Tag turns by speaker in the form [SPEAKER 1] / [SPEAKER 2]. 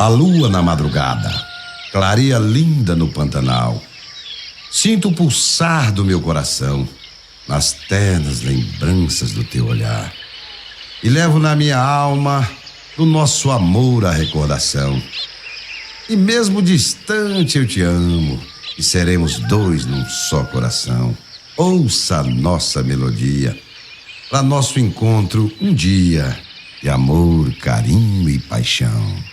[SPEAKER 1] A lua na madrugada clareia linda no Pantanal. Sinto o pulsar do meu coração nas ternas lembranças do teu olhar. E levo na minha alma do nosso amor a recordação. E mesmo distante eu te amo, e seremos dois num só coração. Ouça a nossa melodia, para nosso encontro um dia de amor, carinho e paixão.